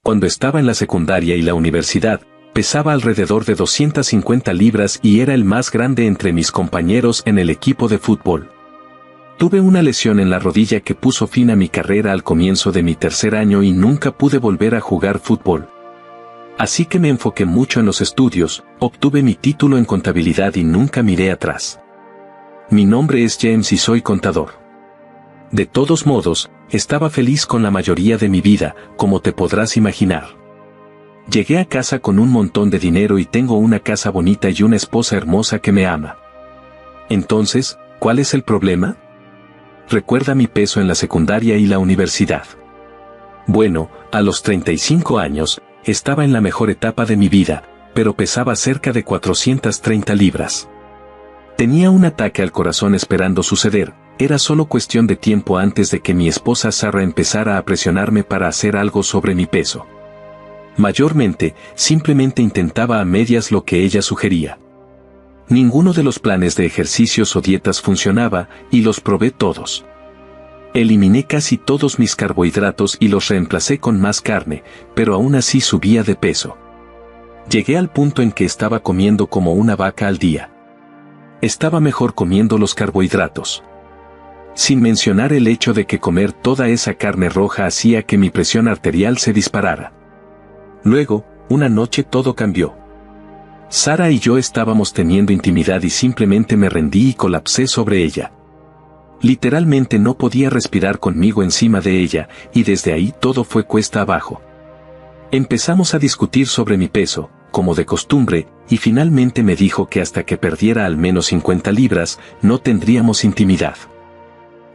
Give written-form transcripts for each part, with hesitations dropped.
Cuando estaba en la secundaria y la universidad, pesaba alrededor de 250 libras y era el más grande entre mis compañeros en el equipo de fútbol. Tuve una lesión en la rodilla que puso fin a mi carrera al comienzo de mi tercer año y nunca pude volver a jugar fútbol. Así que me enfoqué mucho en los estudios, obtuve mi título en contabilidad y nunca miré atrás. Mi nombre es James y soy contador. De todos modos, estaba feliz con la mayoría de mi vida, como te podrás imaginar. Llegué a casa con un montón de dinero y tengo una casa bonita y una esposa hermosa que me ama. Entonces, ¿cuál es el problema? Recuerda mi peso en la secundaria y la universidad. Bueno, a los 35 años, estaba en la mejor etapa de mi vida, pero pesaba cerca de 430 libras. Tenía un ataque al corazón esperando suceder, era solo cuestión de tiempo antes de que mi esposa Sarah empezara a presionarme para hacer algo sobre mi peso. Mayormente, simplemente intentaba a medias lo que ella sugería. Ninguno de los planes de ejercicios o dietas funcionaba, y los probé todos. Eliminé casi todos mis carbohidratos y los reemplacé con más carne, pero aún así subía de peso. Llegué al punto en que estaba comiendo como una vaca al día. Estaba mejor comiendo los carbohidratos. Sin mencionar el hecho de que comer toda esa carne roja hacía que mi presión arterial se disparara. Luego, una noche todo cambió. Sarah y yo estábamos teniendo intimidad y simplemente me rendí y colapsé sobre ella. Literalmente no podía respirar conmigo encima de ella, y desde ahí todo fue cuesta abajo. Empezamos a discutir sobre mi peso, como de costumbre, y finalmente me dijo que hasta que perdiera al menos 50 libras, no tendríamos intimidad.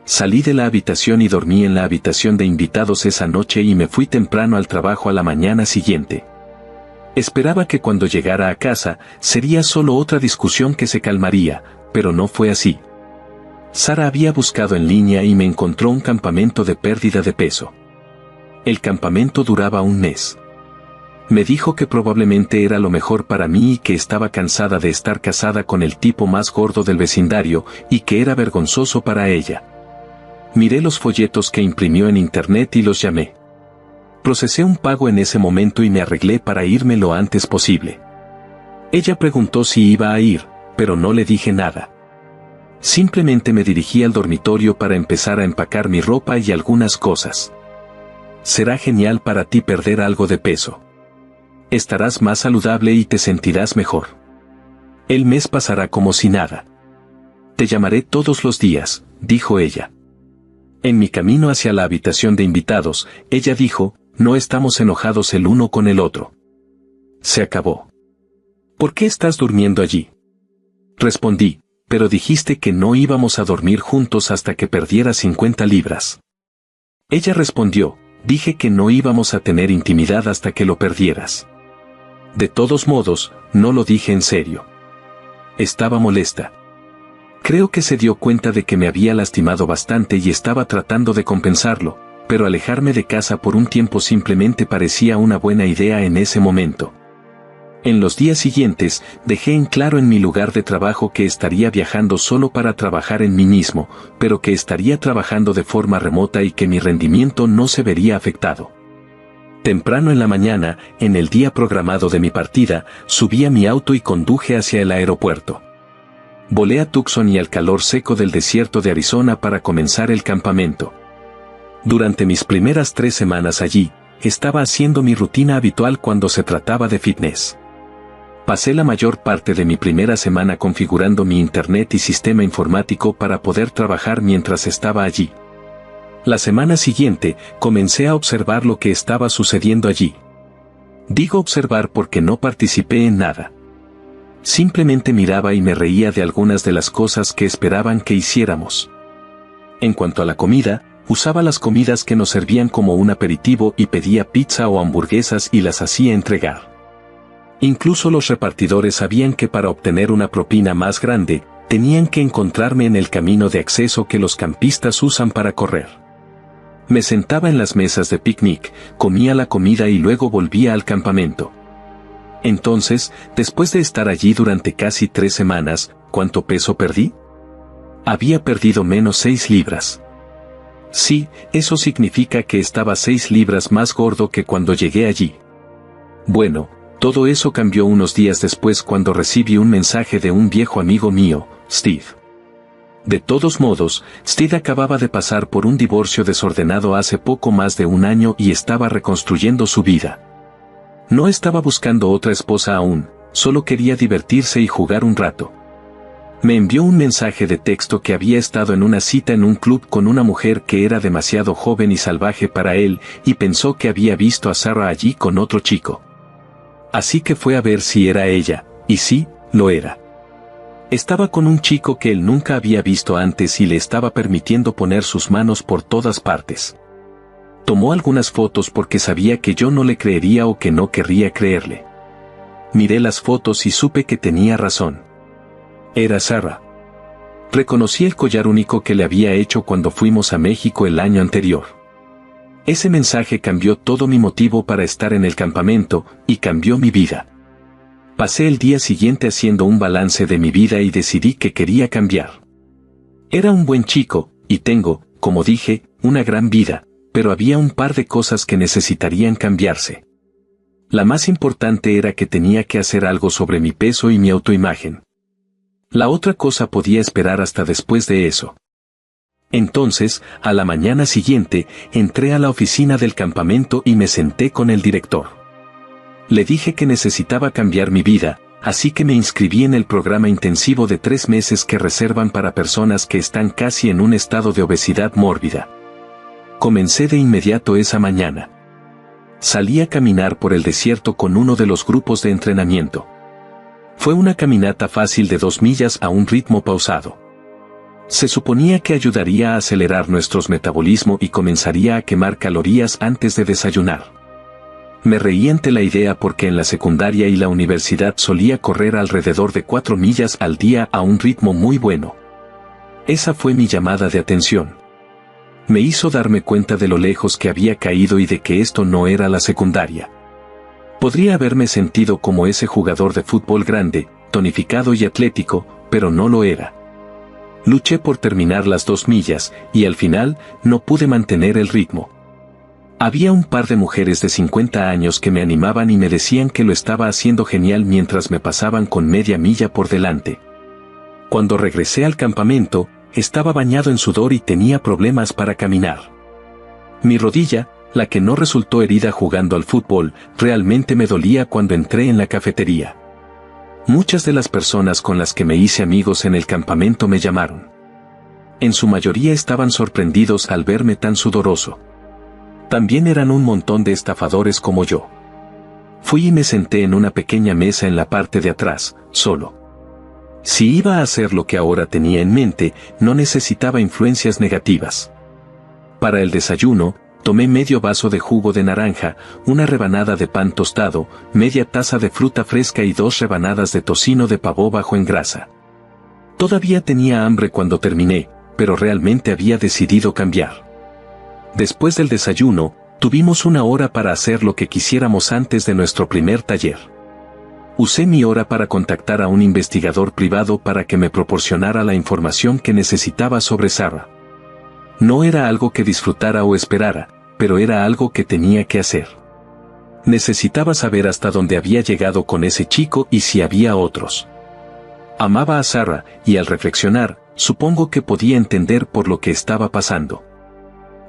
Salí de la habitación y dormí en la habitación de invitados esa noche y me fui temprano al trabajo a la mañana siguiente. Esperaba que cuando llegara a casa, sería solo otra discusión que se calmaría, pero no fue así. Sarah había buscado en línea y me encontró un campamento de pérdida de peso. El campamento duraba un mes. Me dijo que probablemente era lo mejor para mí y que estaba cansada de estar casada con el tipo más gordo del vecindario y que era vergonzoso para ella. Miré los folletos que imprimió en internet y los llamé. Procesé un pago en ese momento y me arreglé para irme lo antes posible. Ella preguntó si iba a ir, pero no le dije nada. Simplemente me dirigí al dormitorio para empezar a empacar mi ropa y algunas cosas. Será genial para ti perder algo de peso. Estarás más saludable y te sentirás mejor. El mes pasará como si nada. Te llamaré todos los días, dijo ella. En mi camino hacia la habitación de invitados, ella dijo, no estamos enojados el uno con el otro. Se acabó. ¿Por qué estás durmiendo allí? Respondí, pero dijiste que no íbamos a dormir juntos hasta que perdiera 50 libras. Ella respondió, dije que no íbamos a tener intimidad hasta que lo perdieras. De todos modos, no lo dije en serio. Estaba molesta. Creo que se dio cuenta de que me había lastimado bastante y estaba tratando de compensarlo, pero alejarme de casa por un tiempo simplemente parecía una buena idea en ese momento. En los días siguientes, dejé en claro en mi lugar de trabajo que estaría viajando solo para trabajar en mí mismo, pero que estaría trabajando de forma remota y que mi rendimiento no se vería afectado. Temprano en la mañana, en el día programado de mi partida, subí a mi auto y conduje hacia el aeropuerto. Volé a Tucson y al calor seco del desierto de Arizona para comenzar el campamento. Durante mis primeras 3 semanas allí, estaba haciendo mi rutina habitual cuando se trataba de fitness. Pasé la mayor parte de mi primera semana configurando mi internet y sistema informático para poder trabajar mientras estaba allí. La semana siguiente, comencé a observar lo que estaba sucediendo allí. Digo observar porque no participé en nada. Simplemente miraba y me reía de algunas de las cosas que esperaban que hiciéramos. En cuanto a la comida, usaba las comidas que nos servían como un aperitivo y pedía pizza o hamburguesas y las hacía entregar. Incluso los repartidores sabían que para obtener una propina más grande, tenían que encontrarme en el camino de acceso que los campistas usan para correr. Me sentaba en las mesas de picnic, comía la comida y luego volvía al campamento. Entonces, después de estar allí durante casi 3 semanas, ¿cuánto peso perdí? Había perdido menos 6 libras. Sí, eso significa que estaba 6 libras más gordo que cuando llegué allí. Bueno, todo eso cambió unos días después cuando recibí un mensaje de un viejo amigo mío, Steve. De todos modos, Steve acababa de pasar por un divorcio desordenado hace poco más de un año y estaba reconstruyendo su vida. No estaba buscando otra esposa aún, solo quería divertirse y jugar un rato. Me envió un mensaje de texto que había estado en una cita en un club con una mujer que era demasiado joven y salvaje para él, y pensó que había visto a Sarah allí con otro chico. Así que fue a ver si era ella, y sí, lo era. Estaba con un chico que él nunca había visto antes y le estaba permitiendo poner sus manos por todas partes. Tomó algunas fotos porque sabía que yo no le creería o que no querría creerle. Miré las fotos y supe que tenía razón. Era Sarah. Reconocí el collar único que le había hecho cuando fuimos a México el año anterior. Ese mensaje cambió todo mi motivo para estar en el campamento, y cambió mi vida. Pasé el día siguiente haciendo un balance de mi vida y decidí que quería cambiar. Era un buen chico, y tengo, como dije, una gran vida, pero había un par de cosas que necesitarían cambiarse. La más importante era que tenía que hacer algo sobre mi peso y mi autoimagen. La otra cosa podía esperar hasta después de eso. Entonces, a la mañana siguiente, entré a la oficina del campamento y me senté con el director. Le dije que necesitaba cambiar mi vida, así que me inscribí en el programa intensivo de 3 meses que reservan para personas que están casi en un estado de obesidad mórbida. Comencé de inmediato esa mañana. Salí a caminar por el desierto con uno de los grupos de entrenamiento. Fue una caminata fácil de 2 millas a un ritmo pausado. Se suponía que ayudaría a acelerar nuestro metabolismo y comenzaría a quemar calorías antes de desayunar. Me reí ante la idea porque en la secundaria y la universidad solía correr alrededor de 4 millas al día a un ritmo muy bueno. Esa fue mi llamada de atención. Me hizo darme cuenta de lo lejos que había caído y de que esto no era la secundaria. Podría haberme sentido como ese jugador de fútbol grande, tonificado y atlético, pero no lo era. Luché por terminar las 2 millas, y al final, no pude mantener el ritmo. Había un par de mujeres de 50 años que me animaban y me decían que lo estaba haciendo genial mientras me pasaban con media milla por delante. Cuando regresé al campamento, estaba bañado en sudor y tenía problemas para caminar. Mi rodilla, la que no resultó herida jugando al fútbol, realmente me dolía cuando entré en la cafetería. Muchas de las personas con las que me hice amigos en el campamento me llamaron. En su mayoría estaban sorprendidos al verme tan sudoroso. También eran un montón de estafadores como yo. Fui y me senté en una pequeña mesa en la parte de atrás, solo. Si iba a hacer lo que ahora tenía en mente, no necesitaba influencias negativas. Para el desayuno, tomé medio vaso de jugo de naranja, una rebanada de pan tostado, media taza de fruta fresca y 2 rebanadas de tocino de pavo bajo en grasa. Todavía tenía hambre cuando terminé, pero realmente había decidido cambiar. Después del desayuno, tuvimos 1 hora para hacer lo que quisiéramos antes de nuestro primer taller. Usé mi hora para contactar a un investigador privado para que me proporcionara la información que necesitaba sobre Sarah. No era algo que disfrutara o esperara, pero era algo que tenía que hacer. Necesitaba saber hasta dónde había llegado con ese chico y si había otros. Amaba a Sarah, y al reflexionar, supongo que podía entender por lo que estaba pasando.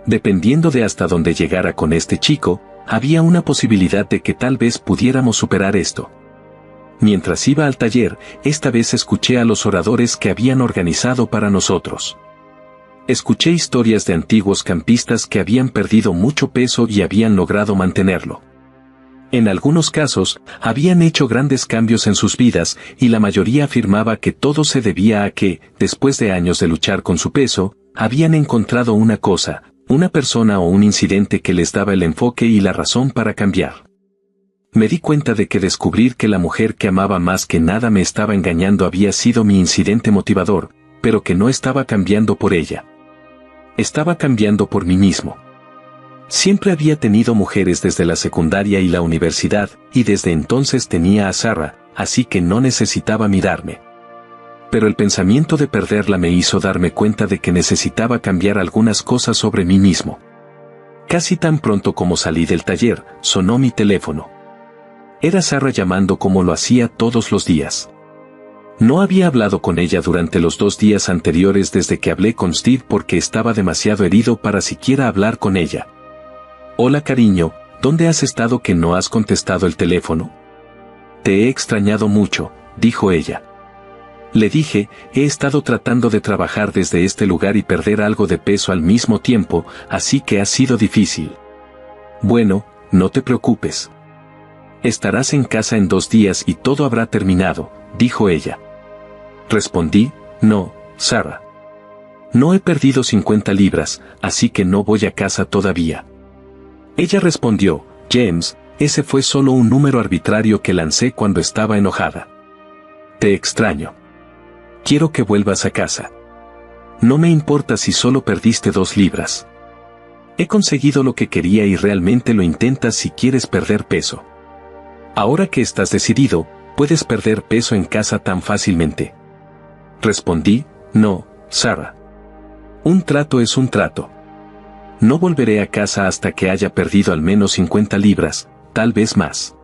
Dependiendo de hasta dónde llegara con este chico, había una posibilidad de que tal vez pudiéramos superar esto. Mientras iba al taller, esta vez escuché a los oradores que habían organizado para nosotros. Escuché historias de antiguos campistas que habían perdido mucho peso y habían logrado mantenerlo. En algunos casos, habían hecho grandes cambios en sus vidas, y la mayoría afirmaba que todo se debía a que, después de años de luchar con su peso, habían encontrado una cosa, una persona o un incidente que les daba el enfoque y la razón para cambiar. Me di cuenta de que descubrir que la mujer que amaba más que nada me estaba engañando había sido mi incidente motivador, pero que no estaba cambiando por ella. Estaba cambiando por mí mismo. Siempre había tenido mujeres desde la secundaria y la universidad, y desde entonces tenía a Sarah, así que no necesitaba mirarme. Pero el pensamiento de perderla me hizo darme cuenta de que necesitaba cambiar algunas cosas sobre mí mismo. Casi tan pronto como salí del taller, sonó mi teléfono. Era Sarah llamando como lo hacía todos los días. No había hablado con ella durante los 2 días anteriores desde que hablé con Steve porque estaba demasiado herido para siquiera hablar con ella. Hola cariño, ¿dónde has estado que no has contestado el teléfono? Te he extrañado mucho, dijo ella. Le dije, he estado tratando de trabajar desde este lugar y perder algo de peso al mismo tiempo, así que ha sido difícil. Bueno, no te preocupes. Estarás en casa en 2 días y todo habrá terminado, dijo ella. Respondí, no, Sarah. No he perdido 50 libras, así que no voy a casa todavía. Ella respondió, James, ese fue solo un número arbitrario que lancé cuando estaba enojada. Te extraño. Quiero que vuelvas a casa. No me importa si solo perdiste 2 libras. He conseguido lo que quería y realmente lo intentas si quieres perder peso. Ahora que estás decidido, puedes perder peso en casa tan fácilmente. Respondí, no, Sarah. Un trato es un trato. No volveré a casa hasta que haya perdido al menos 50 libras, tal vez más.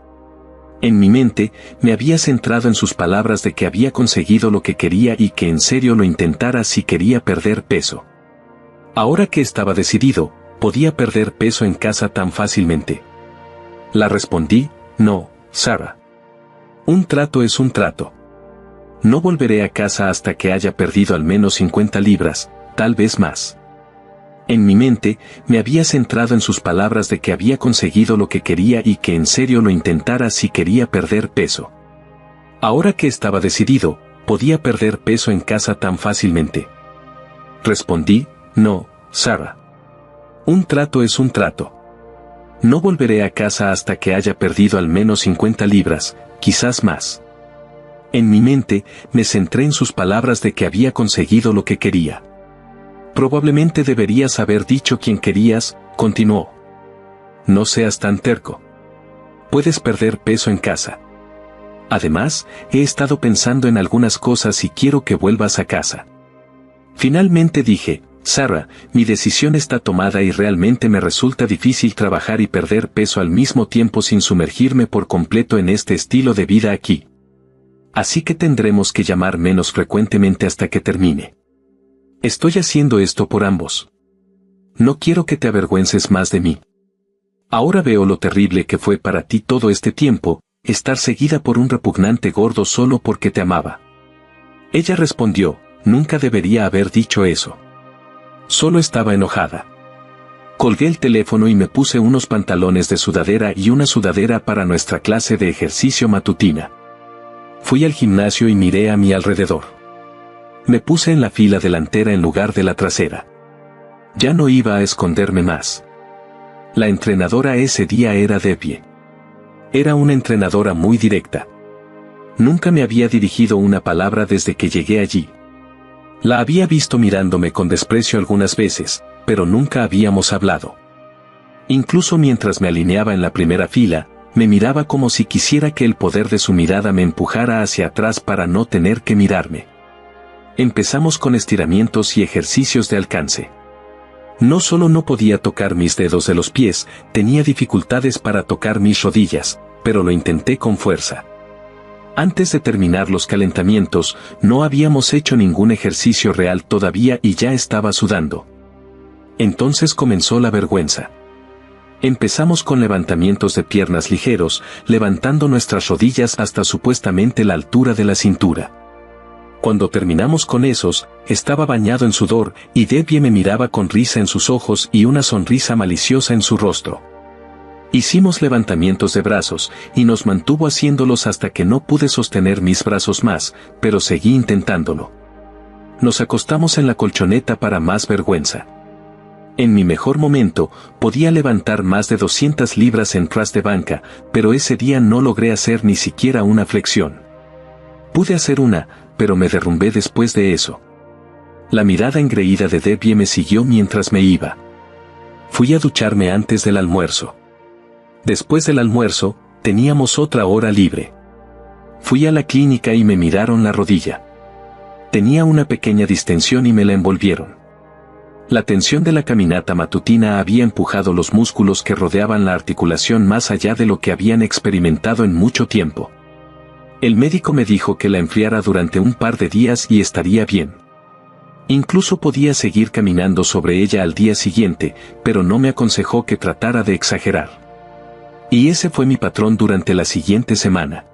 En mi mente, me había centrado en sus palabras de que había conseguido lo que quería y que en serio lo intentara si quería perder peso. Ahora que estaba decidido, podía perder peso en casa tan fácilmente. La respondí, no, Sarah. Un trato es un trato. No volveré a casa hasta que haya perdido al menos 50 libras, tal vez más. En mi mente, me había centrado en sus palabras de que había conseguido lo que quería y que en serio lo intentara si quería perder peso. Ahora que estaba decidido, podía perder peso en casa tan fácilmente. Respondí, no, Sarah. Un trato es un trato. No volveré a casa hasta que haya perdido al menos 50 libras, quizás más. En mi mente, me centré en sus palabras de que había conseguido lo que quería. Probablemente deberías haber dicho quién querías, continuó. No seas tan terco. Puedes perder peso en casa. Además, he estado pensando en algunas cosas y quiero que vuelvas a casa. Finalmente dije, Sarah, mi decisión está tomada y realmente me resulta difícil trabajar y perder peso al mismo tiempo sin sumergirme por completo en este estilo de vida aquí. Así que tendremos que llamar menos frecuentemente hasta que termine. Estoy haciendo esto por ambos. No quiero que te avergüences más de mí. Ahora veo lo terrible que fue para ti todo este tiempo, estar seguida por un repugnante gordo solo porque te amaba. Ella respondió, nunca debería haber dicho eso. Solo estaba enojada. Colgué el teléfono y me puse unos pantalones de sudadera y una sudadera para nuestra clase de ejercicio matutina. Fui al gimnasio y miré a mi alrededor. Me puse en la fila delantera en lugar de la trasera. Ya no iba a esconderme más. La entrenadora ese día era Debbie. Era una entrenadora muy directa. Nunca me había dirigido una palabra desde que llegué allí. La había visto mirándome con desprecio algunas veces, pero nunca habíamos hablado. Incluso mientras me alineaba en la primera fila, me miraba como si quisiera que el poder de su mirada me empujara hacia atrás para no tener que mirarme. Empezamos con estiramientos y ejercicios de alcance. No solo no podía tocar mis dedos de los pies, tenía dificultades para tocar mis rodillas, pero lo intenté con fuerza. Antes de terminar los calentamientos, no habíamos hecho ningún ejercicio real todavía y ya estaba sudando. Entonces comenzó la vergüenza. Empezamos con levantamientos de piernas ligeros, levantando nuestras rodillas hasta supuestamente la altura de la cintura. Cuando terminamos con esos, estaba bañado en sudor, y Debbie me miraba con risa en sus ojos y una sonrisa maliciosa en su rostro. Hicimos levantamientos de brazos, y nos mantuvo haciéndolos hasta que no pude sostener mis brazos más, pero seguí intentándolo. Nos acostamos en la colchoneta para más vergüenza. En mi mejor momento, podía levantar más de 200 libras en press de banca, pero ese día no logré hacer ni siquiera una flexión. Pude hacer una, pero me derrumbé después de eso. La mirada engreída de Debbie me siguió mientras me iba. Fui a ducharme antes del almuerzo. Después del almuerzo, teníamos otra hora libre. Fui a la clínica y me miraron la rodilla. Tenía una pequeña distensión y me la envolvieron. La tensión de la caminata matutina había empujado los músculos que rodeaban la articulación más allá de lo que habían experimentado en mucho tiempo. El médico me dijo que la enfriara durante un par de días y estaría bien. Incluso podía seguir caminando sobre ella al día siguiente, pero no me aconsejó que tratara de exagerar. Y ese fue mi patrón durante la siguiente semana.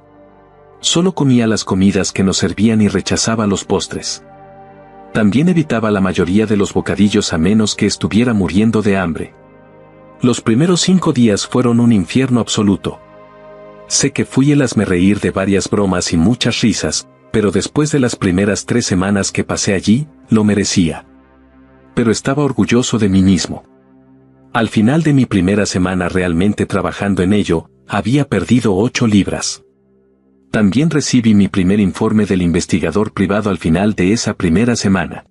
Solo comía las comidas que nos servían y rechazaba los postres. También evitaba la mayoría de los bocadillos a menos que estuviera muriendo de hambre. Los primeros 5 días fueron un infierno absoluto. Sé que fui el hazmerreír de varias bromas y muchas risas, pero después de las primeras 3 semanas que pasé allí, lo merecía. Pero estaba orgulloso de mí mismo. Al final de mi primera semana realmente trabajando en ello, había perdido 8 libras. También recibí mi primer informe del investigador privado al final de esa primera semana.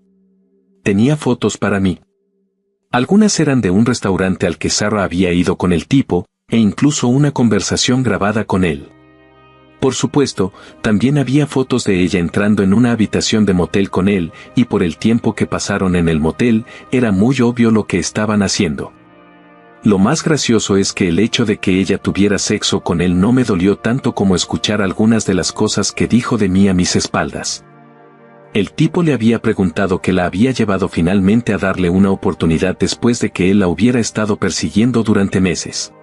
Tenía fotos para mí. Algunas eran de un restaurante al que Sarah había ido con el tipo, e incluso una conversación grabada con él. Por supuesto, también había fotos de ella entrando en una habitación de motel con él, y por el tiempo que pasaron en el motel, era muy obvio lo que estaban haciendo. Lo más gracioso es que el hecho de que ella tuviera sexo con él no me dolió tanto como escuchar algunas de las cosas que dijo de mí a mis espaldas. El tipo le había preguntado que la había llevado finalmente a darle una oportunidad después de que él la hubiera estado persiguiendo durante meses.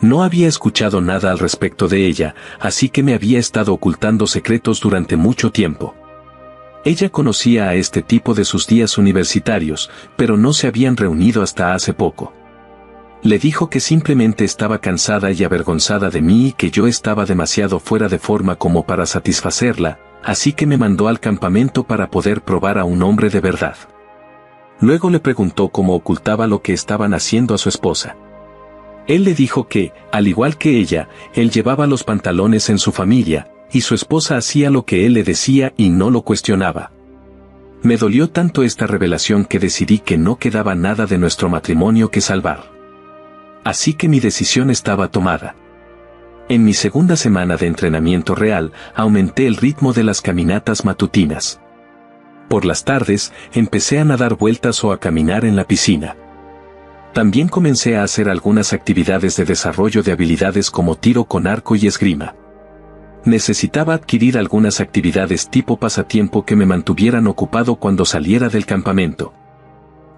No había escuchado nada al respecto de ella, así que me había estado ocultando secretos durante mucho tiempo. Ella conocía a este tipo de sus días universitarios, pero no se habían reunido hasta hace poco. Le dijo que simplemente estaba cansada y avergonzada de mí y que yo estaba demasiado fuera de forma como para satisfacerla, así que me mandó al campamento para poder probar a un hombre de verdad. Luego le preguntó cómo ocultaba lo que estaban haciendo a su esposa. Él le dijo que, al igual que ella, él llevaba los pantalones en su familia, y su esposa hacía lo que él le decía y no lo cuestionaba. Me dolió tanto esta revelación que decidí que no quedaba nada de nuestro matrimonio que salvar. Así que mi decisión estaba tomada. En mi segunda semana de entrenamiento real, aumenté el ritmo de las caminatas matutinas. Por las tardes, empecé a nadar vueltas o a caminar en la piscina. También comencé a hacer algunas actividades de desarrollo de habilidades como tiro con arco y esgrima. Necesitaba adquirir algunas actividades tipo pasatiempo que me mantuvieran ocupado cuando saliera del campamento.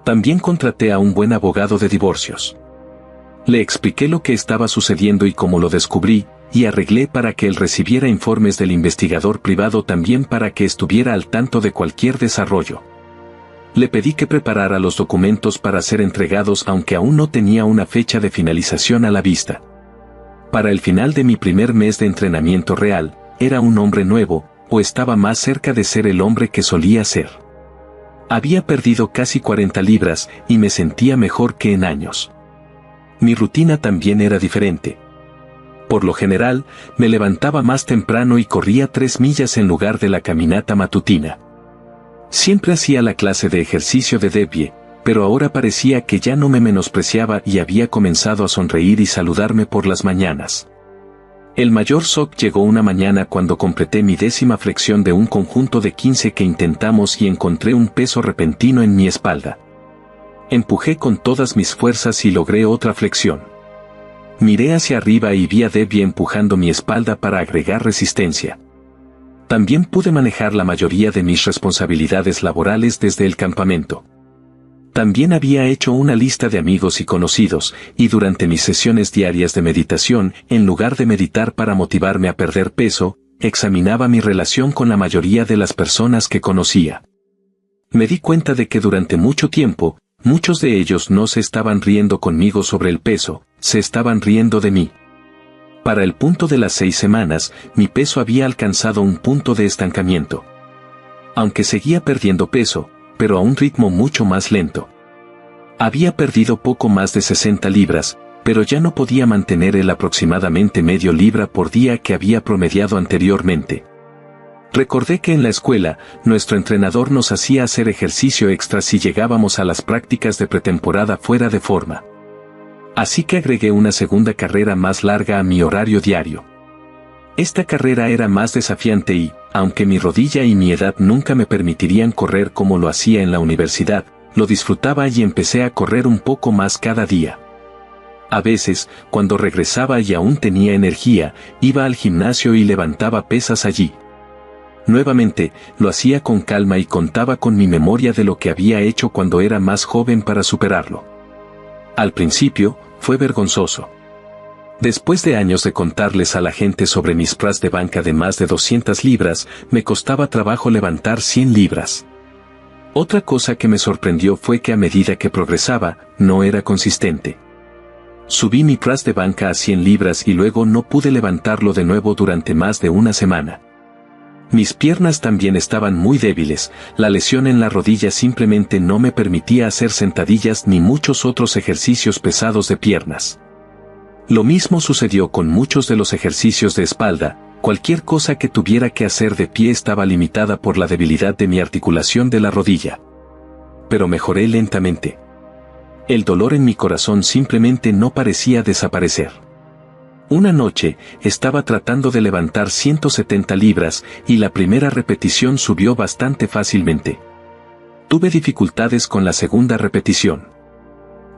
También contraté a un buen abogado de divorcios. Le expliqué lo que estaba sucediendo y cómo lo descubrí, y arreglé para que él recibiera informes del investigador privado también para que estuviera al tanto de cualquier desarrollo. Le pedí que preparara los documentos para ser entregados aunque aún no tenía una fecha de finalización a la vista. Para el final de mi primer mes de entrenamiento real, era un hombre nuevo, o estaba más cerca de ser el hombre que solía ser. Había perdido casi 40 libras y me sentía mejor que en años. Mi rutina también era diferente. Por lo general, me levantaba más temprano y corría 3 millas en lugar de la caminata matutina. Siempre hacía la clase de ejercicio de de pie, pero ahora parecía que ya no me menospreciaba y había comenzado a sonreír y saludarme por las mañanas. El mayor shock llegó una mañana cuando completé mi 10ª flexión de un conjunto de 15 que intentamos y encontré un peso repentino en mi espalda. Empujé con todas mis fuerzas y logré otra flexión. Miré hacia arriba y vi a Debbie empujando mi espalda para agregar resistencia. También pude manejar la mayoría de mis responsabilidades laborales desde el campamento. También había hecho una lista de amigos y conocidos, y durante mis sesiones diarias de meditación, en lugar de meditar para motivarme a perder peso, examinaba mi relación con la mayoría de las personas que conocía. Me di cuenta de que durante mucho tiempo, muchos de ellos no se estaban riendo conmigo sobre el peso, se estaban riendo de mí. Para el punto de las 6 semanas, mi peso había alcanzado un punto de estancamiento. Aunque seguía perdiendo peso, pero a un ritmo mucho más lento. Había perdido poco más de 60 libras, pero ya no podía mantener el aproximadamente medio libra por día que había promediado anteriormente. Recordé que en la escuela, nuestro entrenador nos hacía hacer ejercicio extra si llegábamos a las prácticas de pretemporada fuera de forma. Así que agregué una segunda carrera más larga a mi horario diario. Esta carrera era más desafiante y, aunque mi rodilla y mi edad nunca me permitirían correr como lo hacía en la universidad, lo disfrutaba y empecé a correr un poco más cada día. A veces, cuando regresaba y aún tenía energía, iba al gimnasio y levantaba pesas allí. Nuevamente, lo hacía con calma y contaba con mi memoria de lo que había hecho cuando era más joven para superarlo. Al principio, fue vergonzoso. Después de años de contarles a la gente sobre mis press de banca de más de 200 libras, me costaba trabajo levantar 100 libras. Otra cosa que me sorprendió fue que a medida que progresaba, no era consistente. Subí mi press de banca a 100 libras y luego no pude levantarlo de nuevo durante más de una semana. Mis piernas también estaban muy débiles, la lesión en la rodilla simplemente no me permitía hacer sentadillas ni muchos otros ejercicios pesados de piernas. Lo mismo sucedió con muchos de los ejercicios de espalda, cualquier cosa que tuviera que hacer de pie estaba limitada por la debilidad de mi articulación de la rodilla. Pero mejoré lentamente. El dolor en mi corazón simplemente no parecía desaparecer. Una noche, estaba tratando de levantar 170 libras y la primera repetición subió bastante fácilmente. Tuve dificultades con la segunda repetición.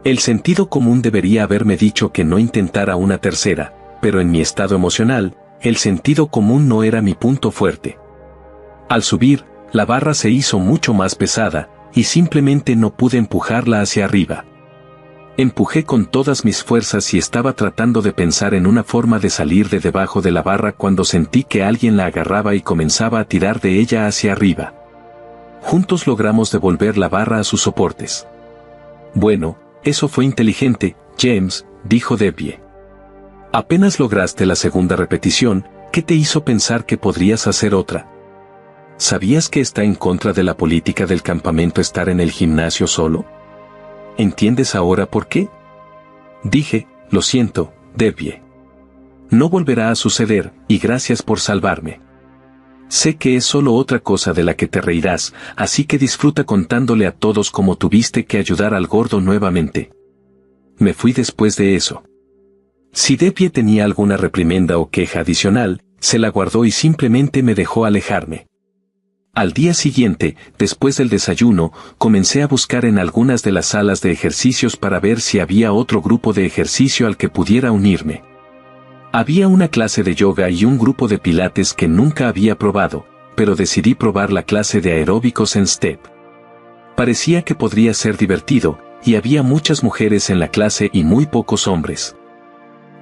El sentido común debería haberme dicho que no intentara una tercera, pero en mi estado emocional, el sentido común no era mi punto fuerte. Al subir, la barra se hizo mucho más pesada, y simplemente no pude empujarla hacia arriba. Empujé con todas mis fuerzas y estaba tratando de pensar en una forma de salir de debajo de la barra cuando sentí que alguien la agarraba y comenzaba a tirar de ella hacia arriba. Juntos logramos devolver la barra a sus soportes. Bueno, eso fue inteligente, James, dijo Debbie. Apenas lograste la segunda repetición, ¿qué te hizo pensar que podrías hacer otra? ¿Sabías que está en contra de la política del campamento estar en el gimnasio solo? ¿Entiendes ahora por qué? Dije, lo siento, Debbie. No volverá a suceder, y gracias por salvarme. Sé que es solo otra cosa de la que te reirás, así que disfruta contándole a todos cómo tuviste que ayudar al gordo nuevamente. Me fui después de eso. Si Debbie tenía alguna reprimenda o queja adicional, se la guardó y simplemente me dejó alejarme. Al día siguiente, después del desayuno, comencé a buscar en algunas de las salas de ejercicios para ver si había otro grupo de ejercicio al que pudiera unirme. Había una clase de yoga y un grupo de pilates que nunca había probado, pero decidí probar la clase de aeróbicos en step. Parecía que podría ser divertido, y había muchas mujeres en la clase y muy pocos hombres.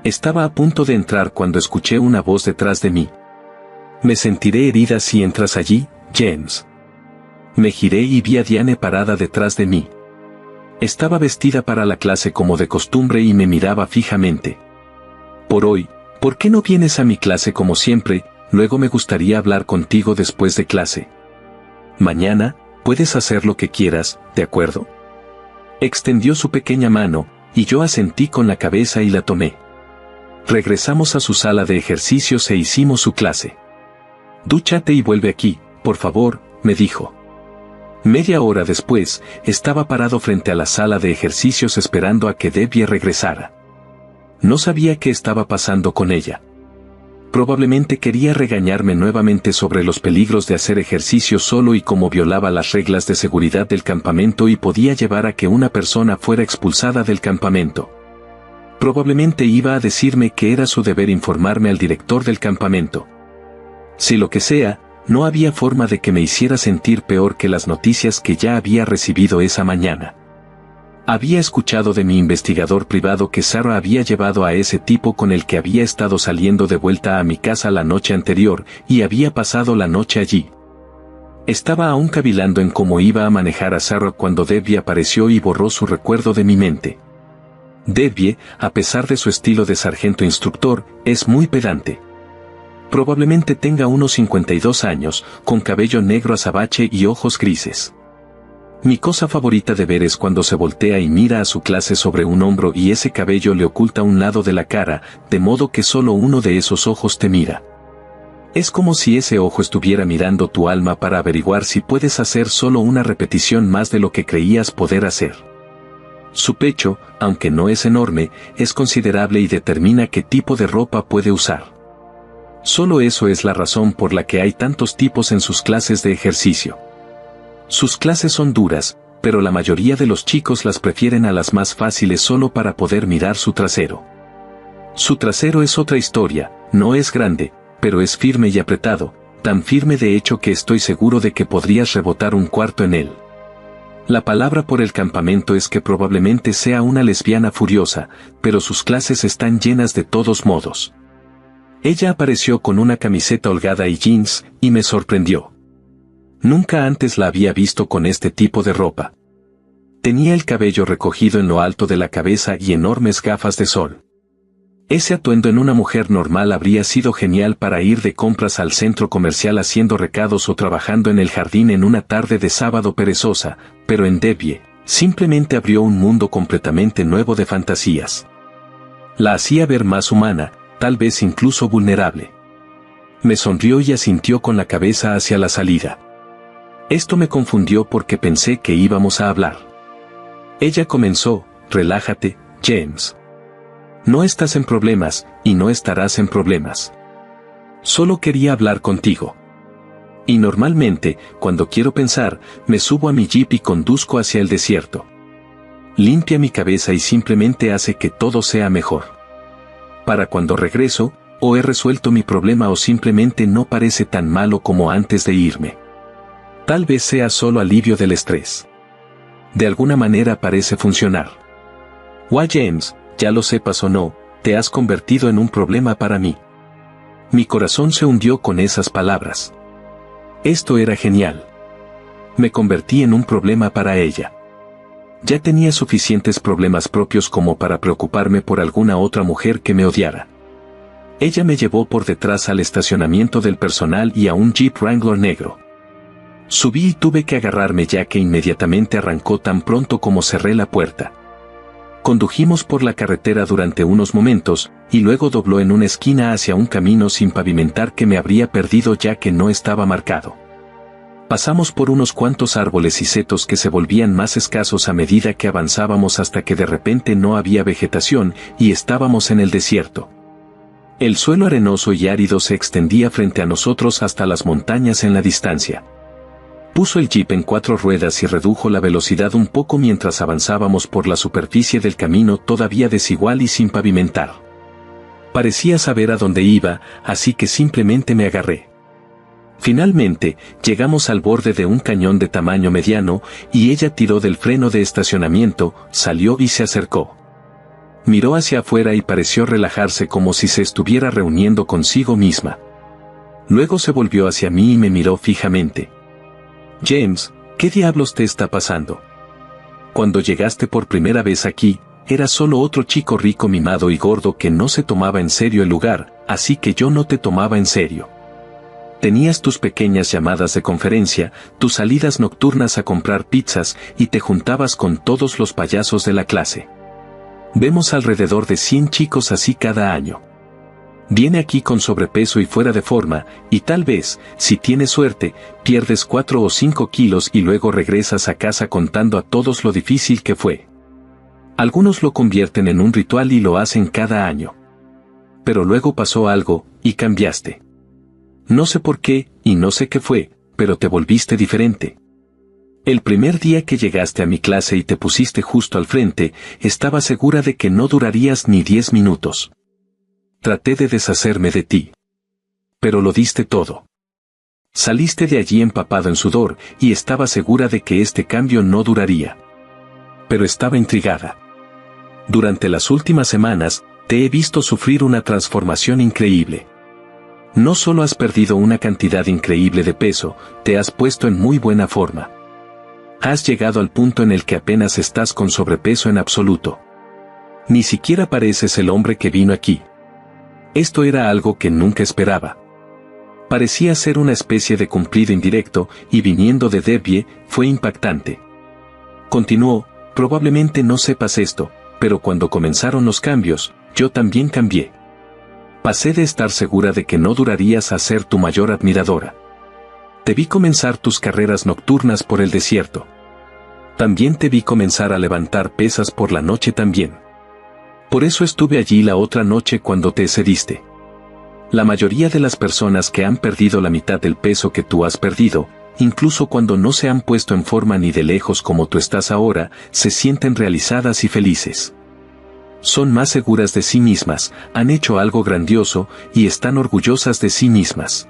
Estaba a punto de entrar cuando escuché una voz detrás de mí. «Me sentiré herida si entras allí, James». Me giré y vi a Diane parada detrás de mí. Estaba vestida para la clase como de costumbre y me miraba fijamente. «Por hoy, ¿por qué no vienes a mi clase como siempre? Luego me gustaría hablar contigo después de clase. Mañana, puedes hacer lo que quieras, ¿de acuerdo?» Extendió su pequeña mano, y yo asentí con la cabeza y la tomé. Regresamos a su sala de ejercicios e hicimos su clase. «Dúchate y vuelve aquí, por favor», me dijo. Media hora después, estaba parado frente a la sala de ejercicios esperando a que Debbie regresara. No sabía qué estaba pasando con ella. Probablemente quería regañarme nuevamente sobre los peligros de hacer ejercicio solo y cómo violaba las reglas de seguridad del campamento y podía llevar a que una persona fuera expulsada del campamento. Probablemente iba a decirme que era su deber informarme al director del campamento. Si lo que sea, no había forma de que me hiciera sentir peor que las noticias que ya había recibido esa mañana. Había escuchado de mi investigador privado que Sarah había llevado a ese tipo con el que había estado saliendo de vuelta a mi casa la noche anterior y había pasado la noche allí. Estaba aún cavilando en cómo iba a manejar a Sarah cuando Debbie apareció y borró su recuerdo de mi mente. Debbie, a pesar de su estilo de sargento instructor, es muy pedante. Probablemente tenga unos 52 años, con cabello negro azabache y ojos grises. Mi cosa favorita de ver es cuando se voltea y mira a su clase sobre un hombro y ese cabello le oculta un lado de la cara, de modo que solo uno de esos ojos te mira. Es como si ese ojo estuviera mirando tu alma para averiguar si puedes hacer solo una repetición más de lo que creías poder hacer. Su pecho, aunque no es enorme, es considerable y determina qué tipo de ropa puede usar. Solo eso es la razón por la que hay tantos tipos en sus clases de ejercicio. Sus clases son duras, pero la mayoría de los chicos las prefieren a las más fáciles solo para poder mirar su trasero. Su trasero es otra historia, no es grande, pero es firme y apretado, tan firme de hecho que estoy seguro de que podrías rebotar un cuarto en él. La palabra por el campamento es que probablemente sea una lesbiana furiosa, pero sus clases están llenas de todos modos. Ella apareció con una camiseta holgada y jeans, y me sorprendió. Nunca antes la había visto con este tipo de ropa. Tenía el cabello recogido en lo alto de la cabeza y enormes gafas de sol. Ese atuendo en una mujer normal habría sido genial para ir de compras al centro comercial haciendo recados o trabajando en el jardín en una tarde de sábado perezosa, pero en Debbie, simplemente abrió un mundo completamente nuevo de fantasías. La hacía ver más humana, tal vez incluso vulnerable. Me sonrió y asintió con la cabeza hacia la salida. Esto me confundió porque pensé que íbamos a hablar. Ella comenzó: relájate, James. No estás en problemas, y no estarás en problemas. Solo quería hablar contigo. Y normalmente, cuando quiero pensar, me subo a mi jeep y conduzco hacia el desierto. Limpia mi cabeza y simplemente hace que todo sea mejor. Para cuando regreso, o he resuelto mi problema o simplemente no parece tan malo como antes de irme. Tal vez sea solo alivio del estrés. De alguna manera parece funcionar. James, ya lo sepas o no, te has convertido en un problema para mí. Mi corazón se hundió con esas palabras. Esto era genial. Me convertí en un problema para ella. Ya tenía suficientes problemas propios como para preocuparme por alguna otra mujer que me odiara. Ella me llevó por detrás al estacionamiento del personal y a un Jeep Wrangler negro. Subí y tuve que agarrarme ya que inmediatamente arrancó tan pronto como cerré la puerta. Condujimos por la carretera durante unos momentos, y luego dobló en una esquina hacia un camino sin pavimentar que me habría perdido ya que no estaba marcado. Pasamos por unos cuantos árboles y setos que se volvían más escasos a medida que avanzábamos hasta que de repente no había vegetación y estábamos en el desierto. El suelo arenoso y árido se extendía frente a nosotros hasta las montañas en la distancia. Puso el jeep en 4 ruedas y redujo la velocidad un poco mientras avanzábamos por la superficie del camino todavía desigual y sin pavimentar. Parecía saber a dónde iba, así que simplemente me agarré. Finalmente, llegamos al borde de un cañón de tamaño mediano, y ella tiró del freno de estacionamiento, salió y se acercó. Miró hacia afuera y pareció relajarse como si se estuviera reuniendo consigo misma. Luego se volvió hacia mí y me miró fijamente. James, ¿qué diablos te está pasando? Cuando llegaste por primera vez aquí, eras solo otro chico rico mimado y gordo que no se tomaba en serio el lugar, así que yo no te tomaba en serio. Tenías tus pequeñas llamadas de conferencia, tus salidas nocturnas a comprar pizzas y te juntabas con todos los payasos de la clase. Vemos alrededor de 100 chicos así cada año. Viene aquí con sobrepeso y fuera de forma, y tal vez, si tienes suerte, pierdes 4 o 5 kilos y luego regresas a casa contando a todos lo difícil que fue. Algunos lo convierten en un ritual y lo hacen cada año. Pero luego pasó algo, y cambiaste. No sé por qué, y no sé qué fue, pero te volviste diferente. El primer día que llegaste a mi clase y te pusiste justo al frente, estaba segura de que no durarías ni 10 minutos. Traté de deshacerme de ti. Pero lo diste todo. Saliste de allí empapado en sudor, y estaba segura de que este cambio no duraría. Pero estaba intrigada. Durante las últimas semanas, te he visto sufrir una transformación increíble. No solo has perdido una cantidad increíble de peso, te has puesto en muy buena forma. Has llegado al punto en el que apenas estás con sobrepeso en absoluto. Ni siquiera pareces el hombre que vino aquí. Esto era algo que nunca esperaba. Parecía ser una especie de cumplido indirecto, y viniendo de Debbie, fue impactante. Continuó: probablemente no sepas esto, pero cuando comenzaron los cambios, yo también cambié. Pasé de estar segura de que no durarías a ser tu mayor admiradora. Te vi comenzar tus carreras nocturnas por el desierto. También te vi comenzar a levantar pesas por la noche también. Por eso estuve allí la otra noche cuando te cediste. La mayoría de las personas que han perdido la mitad del peso que tú has perdido, incluso cuando no se han puesto en forma ni de lejos como tú estás ahora, se sienten realizadas y felices. Son más seguras de sí mismas, han hecho algo grandioso y están orgullosas de sí mismas.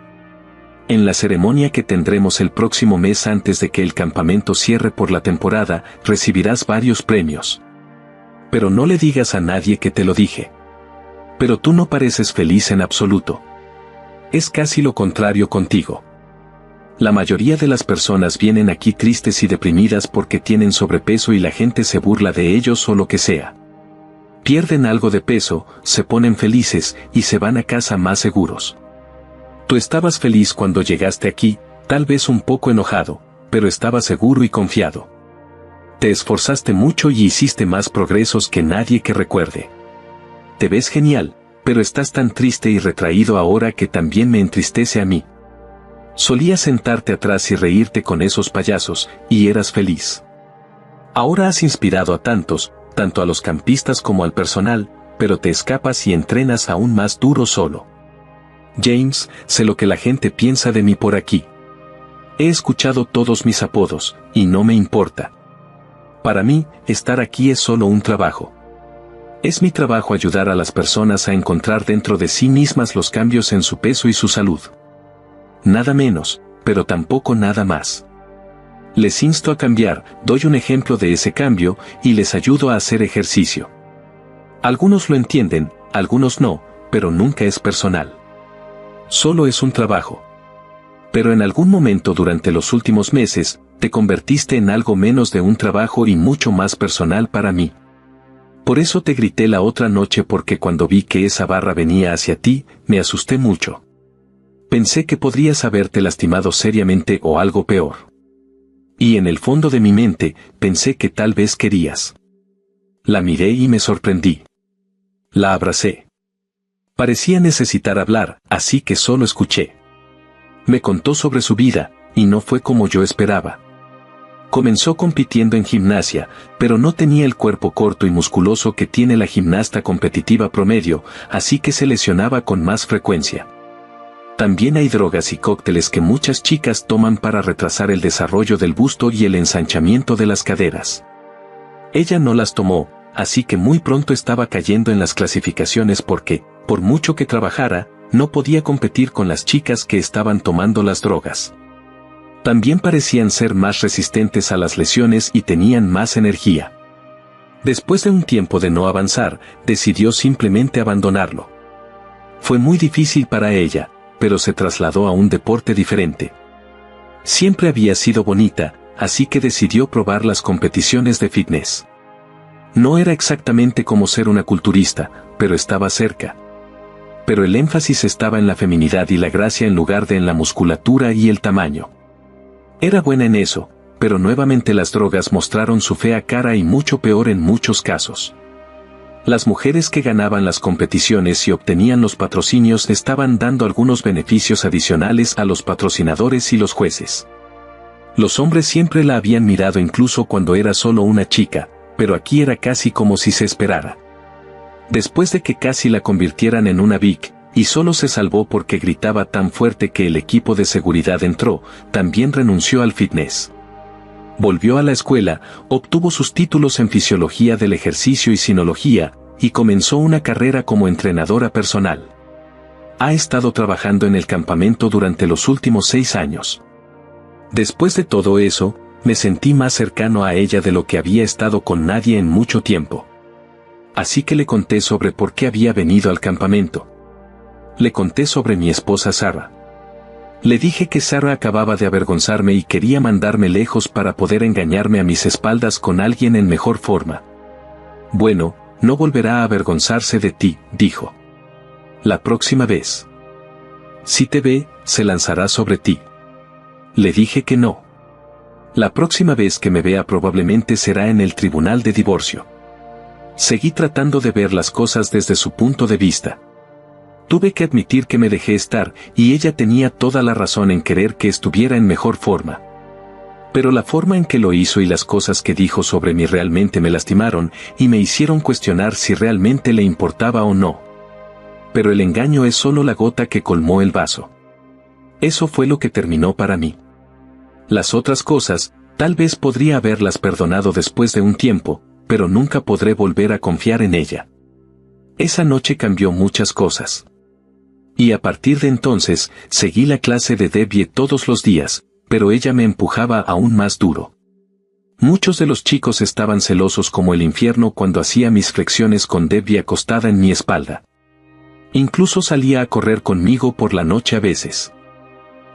En la ceremonia que tendremos el próximo mes antes de que el campamento cierre por la temporada, recibirás varios premios. Pero no le digas a nadie que te lo dije. Pero tú no pareces feliz en absoluto. Es casi lo contrario contigo. La mayoría de las personas vienen aquí tristes y deprimidas porque tienen sobrepeso y la gente se burla de ellos o lo que sea. Pierden algo de peso, se ponen felices y se van a casa más seguros. Tú estabas feliz cuando llegaste aquí, tal vez un poco enojado, pero estabas seguro y confiado. Te esforzaste mucho y hiciste más progresos que nadie que recuerde. Te ves genial, pero estás tan triste y retraído ahora que también me entristece a mí. Solías sentarte atrás y reírte con esos payasos, y eras feliz. Ahora has inspirado a tantos, tanto a los campistas como al personal, pero te escapas y entrenas aún más duro solo. James, sé lo que la gente piensa de mí por aquí. He escuchado todos mis apodos, y no me importa. Para mí, estar aquí es solo un trabajo. Es mi trabajo ayudar a las personas a encontrar dentro de sí mismas los cambios en su peso y su salud. Nada menos, pero tampoco nada más. Les insto a cambiar, doy un ejemplo de ese cambio, y les ayudo a hacer ejercicio. Algunos lo entienden, algunos no, pero nunca es personal. Solo es un trabajo. Pero en algún momento durante los últimos meses, te convertiste en algo menos de un trabajo y mucho más personal para mí. Por eso te grité la otra noche porque cuando vi que esa barra venía hacia ti, me asusté mucho. Pensé que podrías haberte lastimado seriamente o algo peor. Y en el fondo de mi mente, pensé que tal vez querías. La miré y me sorprendí. La abracé. Parecía necesitar hablar, así que solo escuché. Me contó sobre su vida, y no fue como yo esperaba. Comenzó compitiendo en gimnasia, pero no tenía el cuerpo corto y musculoso que tiene la gimnasta competitiva promedio, así que se lesionaba con más frecuencia. También hay drogas y cócteles que muchas chicas toman para retrasar el desarrollo del busto y el ensanchamiento de las caderas. Ella no las tomó, así que muy pronto estaba cayendo en las clasificaciones porque, por mucho que trabajara, no podía competir con las chicas que estaban tomando las drogas. También parecían ser más resistentes a las lesiones y tenían más energía. Después de un tiempo de no avanzar, decidió simplemente abandonarlo. Fue muy difícil para ella, pero se trasladó a un deporte diferente. Siempre había sido bonita, así que decidió probar las competiciones de fitness. No era exactamente como ser una culturista, pero estaba cerca. Pero el énfasis estaba en la feminidad y la gracia en lugar de en la musculatura y el tamaño. Era buena en eso, pero nuevamente las drogas mostraron su fea cara y mucho peor en muchos casos. Las mujeres que ganaban las competiciones y obtenían los patrocinios estaban dando algunos beneficios adicionales a los patrocinadores y los jueces. Los hombres siempre la habían mirado incluso cuando era solo una chica, pero aquí era casi como si se esperara. Después de que casi la convirtieran en una Vic, y solo se salvó porque gritaba tan fuerte que el equipo de seguridad entró, también renunció al fitness. Volvió a la escuela, obtuvo sus títulos en fisiología del ejercicio y sinología, y comenzó una carrera como entrenadora personal. Ha estado trabajando en el campamento durante los últimos 6 años. Después de todo eso, me sentí más cercano a ella de lo que había estado con nadie en mucho tiempo. Así que le conté sobre por qué había venido al campamento. Le conté sobre mi esposa Sarah. Le dije que Sarah acababa de avergonzarme y quería mandarme lejos para poder engañarme a mis espaldas con alguien en mejor forma. Bueno, no volverá a avergonzarse de ti, dijo. La próxima vez. Si te ve, se lanzará sobre ti. Le dije que no. La próxima vez que me vea probablemente será en el tribunal de divorcio. Seguí tratando de ver las cosas desde su punto de vista. Tuve que admitir que me dejé estar, y ella tenía toda la razón en querer que estuviera en mejor forma. Pero la forma en que lo hizo y las cosas que dijo sobre mí realmente me lastimaron, y me hicieron cuestionar si realmente le importaba o no. pero el engaño es solo la gota que colmó el vaso. Eso fue lo que terminó para mí. Las otras cosas, tal vez podría haberlas perdonado después de un tiempo, pero nunca podré volver a confiar en ella. Esa noche cambió muchas cosas. Y a partir de entonces, seguí la clase de Debbie todos los días, pero ella me empujaba aún más duro. Muchos de los chicos estaban celosos como el infierno cuando hacía mis flexiones con Debbie acostada en mi espalda. Incluso salía a correr conmigo por la noche a veces.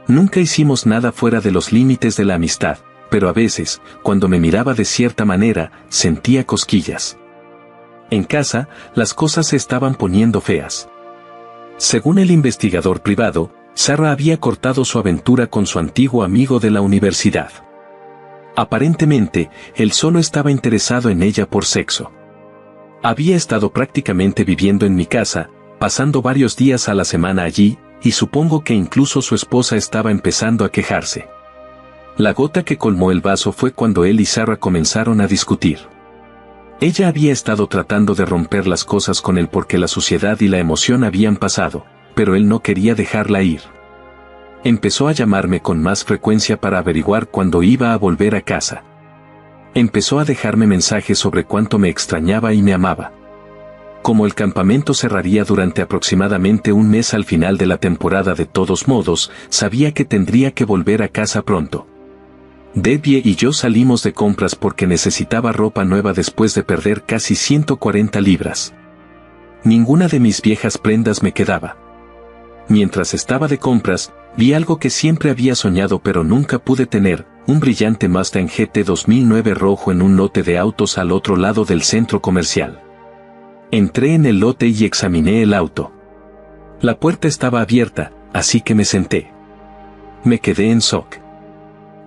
Nunca hicimos nada fuera de los límites de la amistad, pero a veces, cuando me miraba de cierta manera, sentía cosquillas. En casa, las cosas se estaban poniendo feas. Según el investigador privado, Sarah había cortado su aventura con su antiguo amigo de la universidad. Aparentemente, él solo estaba interesado en ella por sexo. Había estado prácticamente viviendo en mi casa, pasando varios días a la semana allí, y supongo que incluso su esposa estaba empezando a quejarse. La gota que colmó el vaso fue cuando él y Sarah comenzaron a discutir. Ella había estado tratando de romper las cosas con él porque la suciedad y la emoción habían pasado, pero él no quería dejarla ir. Empezó a llamarme con más frecuencia para averiguar cuándo iba a volver a casa. Empezó a dejarme mensajes sobre cuánto me extrañaba y me amaba. Como el campamento cerraría durante aproximadamente un mes al final de la temporada, de todos modos, sabía que tendría que volver a casa pronto. Debbie y yo salimos de compras porque necesitaba ropa nueva después de perder casi 140 libras. Ninguna de mis viejas prendas me quedaba. Mientras estaba de compras, vi algo que siempre había soñado pero nunca pude tener, un brillante Mustang GT 2009 rojo en un lote de autos al otro lado del centro comercial. Entré en el lote y examiné el auto. La puerta estaba abierta, así que me senté. Me quedé en shock.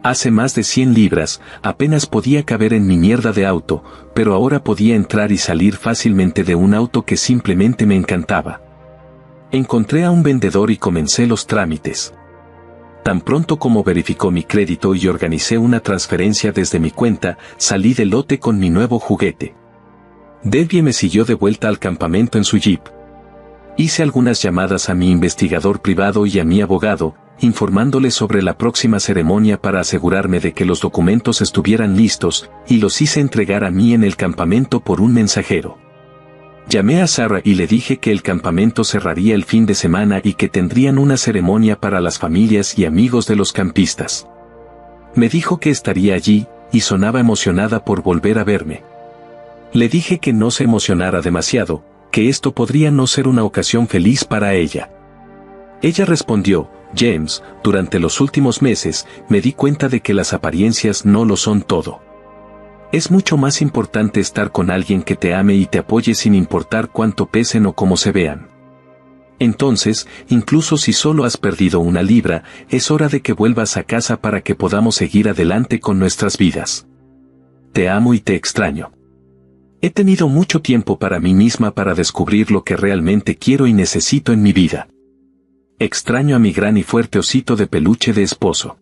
Hace más de 100 libras, apenas podía caber en mi mierda de auto, pero ahora podía entrar y salir fácilmente de un auto que simplemente me encantaba. Encontré a un vendedor y comencé los trámites. Tan pronto como verificó mi crédito y organicé una transferencia desde mi cuenta, salí del lote con mi nuevo juguete. Debbie me siguió de vuelta al campamento en su jeep. Hice algunas llamadas a mi investigador privado y a mi abogado, informándole sobre la próxima ceremonia para asegurarme de que los documentos estuvieran listos, y los hice entregar a mí en el campamento por un mensajero. Llamé a Sarah y le dije que el campamento cerraría el fin de semana y que tendrían una ceremonia para las familias y amigos de los campistas. Me dijo que estaría allí, y sonaba emocionada por volver a verme. Le dije que no se emocionara demasiado, que esto podría no ser una ocasión feliz para ella. Ella respondió: James, durante los últimos meses, me di cuenta de que las apariencias no lo son todo. Es mucho más importante estar con alguien que te ame y te apoye sin importar cuánto pesen o cómo se vean. Entonces, incluso si solo has perdido 1 libra, es hora de que vuelvas a casa para que podamos seguir adelante con nuestras vidas. Te amo y te extraño. He tenido mucho tiempo para mí misma para descubrir lo que realmente quiero y necesito en mi vida. Extraño a mi gran y fuerte osito de peluche de esposo.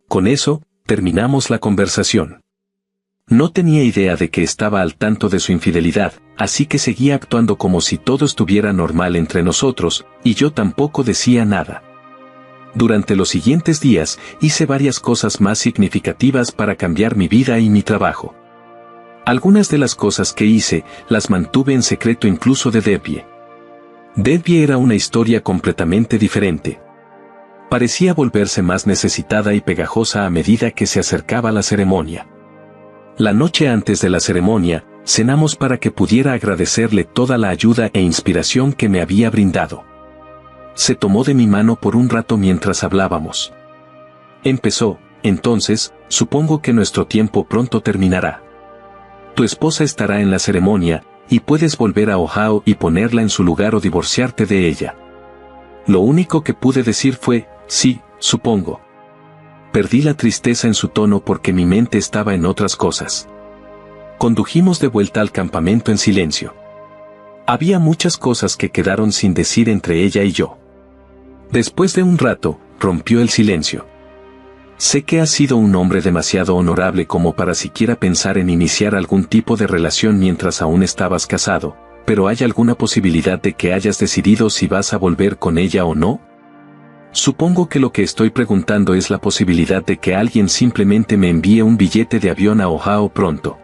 Con eso, terminamos la conversación. No tenía idea de que estaba al tanto de su infidelidad, así que seguía actuando como si todo estuviera normal entre nosotros, y yo tampoco decía nada. Durante los siguientes días, hice varias cosas más significativas para cambiar mi vida y mi trabajo. Algunas de las cosas que hice, las mantuve en secreto incluso de Debbie. Debbie era una historia completamente diferente. Parecía volverse más necesitada y pegajosa a medida que se acercaba la ceremonia. La noche antes de la ceremonia, cenamos para que pudiera agradecerle toda la ayuda e inspiración que me había brindado. Se tomó de mi mano por un rato mientras hablábamos. Empezó: entonces, supongo que nuestro tiempo pronto terminará. Tu esposa estará en la ceremonia, y puedes volver a Ohio y ponerla en su lugar o divorciarte de ella. Lo único que pude decir fue: sí, supongo. Perdí la tristeza en su tono porque mi mente estaba en otras cosas. Condujimos de vuelta al campamento en silencio. Había muchas cosas que quedaron sin decir entre ella y yo. Después de un rato, rompió el silencio. Sé que has sido un hombre demasiado honorable como para siquiera pensar en iniciar algún tipo de relación mientras aún estabas casado, pero ¿hay alguna posibilidad de que hayas decidido si vas a volver con ella o no? Supongo que lo que estoy preguntando es la posibilidad de que alguien simplemente me envíe un billete de avión a Ohio pronto.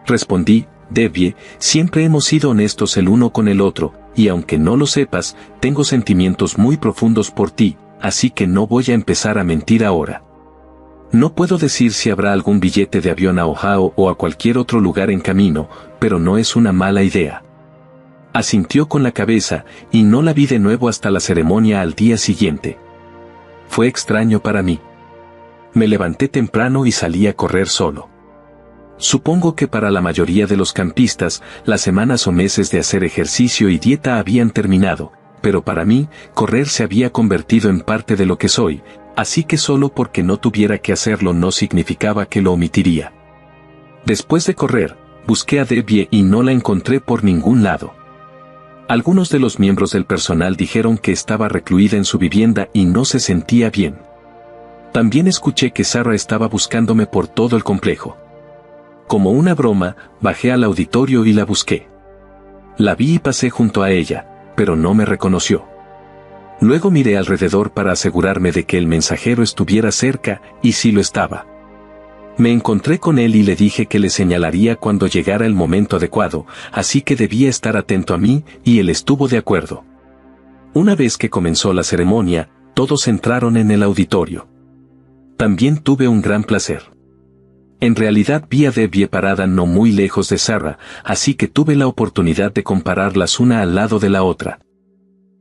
Respondí, Debbie, siempre hemos sido honestos el uno con el otro, y aunque no lo sepas, tengo sentimientos muy profundos por ti, así que no voy a empezar a mentir ahora. No puedo decir si habrá algún billete de avión a Ohio o a cualquier otro lugar en camino, pero no es una mala idea. Asintió con la cabeza, y no la vi de nuevo hasta la ceremonia al día siguiente. Fue extraño para mí. Me levanté temprano y salí a correr solo. Supongo que para la mayoría de los campistas, las semanas o meses de hacer ejercicio y dieta habían terminado, pero para mí, correr se había convertido en parte de lo que soy, así que solo porque no tuviera que hacerlo no significaba que lo omitiría. Después de correr, busqué a Debbie y no la encontré por ningún lado. Algunos de los miembros del personal dijeron que estaba recluida en su vivienda y no se sentía bien. También escuché que Sarah estaba buscándome por todo el complejo. Como una broma, bajé al auditorio y la busqué. La vi y pasé junto a ella, pero no me reconoció. Luego miré alrededor para asegurarme de que el mensajero estuviera cerca, y sí lo estaba. Me encontré con él y le dije que le señalaría cuando llegara el momento adecuado, así que debía estar atento a mí, y él estuvo de acuerdo. Una vez que comenzó la ceremonia, todos entraron en el auditorio. También tuve un gran placer. En realidad vi a Debbie parada no muy lejos de Sarah, así que tuve la oportunidad de compararlas una al lado de la otra.